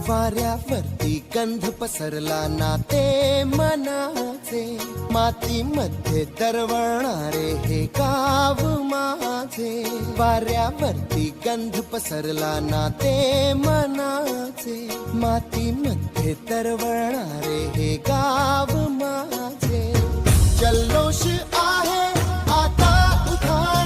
वाऱ्यावरती गंध पसरला ना ते मनाचे, मातीमध्ये दरवळणारे हे गाव माझे. वाऱ्यावरती गंध पसरला ना ते मनाचे, मातीमध्ये दरवळणारे हे गाव माझे. जल्लोष